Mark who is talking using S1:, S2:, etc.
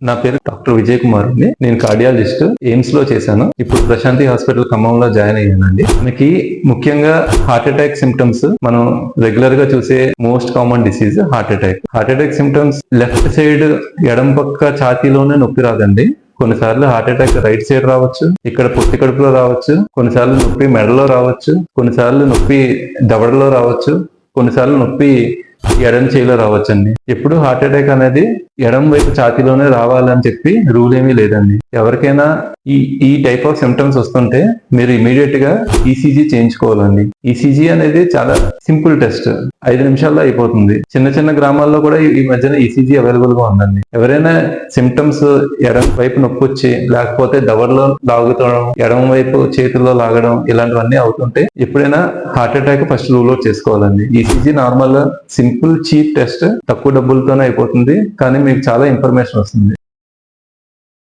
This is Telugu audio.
S1: నా పేరు డాక్టర్ విజయ్ కుమార్ అండి. నేను కార్డియాలజిస్ట్ ఎయిమ్స్ లో చేశాను. ఇప్పుడు ప్రశాంతి హాస్పిటల్ ఖమ్మంలో జాయిన్ అయ్యానండి. మనకి ముఖ్యంగా హార్ట్ అటాక్ సిమ్టమ్స్ మనం రెగ్యులర్ గా చూసే most common disease heart attack. Heart attack symptoms left side ఎడం పక్క ఛాతీలోనే నొప్పి రాదండి. కొన్నిసార్లు హార్ట్ అటాక్ రైట్ సైడ్ రావచ్చు, ఇక్కడ పొత్తి కడుపులో రావచ్చు, కొన్నిసార్లు నొప్పి మెడలో రావచ్చు, కొన్నిసార్లు నొప్పి దవడలో రావచ్చు, కొన్నిసార్లు నొప్పి ఎడం చేయిలో రావచ్చండి. ఎప్పుడు హార్ట్ అటాక్ అనేది ఎడం వైపు ఛాతీలోనే రావాలని చెప్పి రూల్ ఏమీ లేదండి. ఎవరికైనా ఈ టైప్ ఆఫ్ సిమ్టమ్స్ వస్తుంటే మీరు ఇమీడియట్ గా ఈసీజీ చేయించుకోవాలండి. ఈసీజీ అనేది చాలా సింపుల్ టెస్ట్, 5 నిమిషాల్లో అయిపోతుంది. చిన్న చిన్న గ్రామాల్లో కూడా ఈ మధ్యన ఈసీజీ అవైలబుల్ గా ఉందండి. ఎవరైనా సిమ్టమ్స్ ఎడం వైపు నొప్పి వచ్చి, లేకపోతే దవడలో లాగుతడం, ఎడం వైపు చేతుల్లో లాగడం, ఇలాంటివన్నీ అవుతుంటే ఎప్పుడైనా heart attack first rule out చేసుకోవాలండి. ఈసీజీ నార్మల్ గా సింపుల్ చీప్ టెస్ట్, తక్కువ డబ్బులతోనే అయిపోతుంది, కానీ మీకు చాలా ఇన్ఫర్మేషన్ వస్తుంది.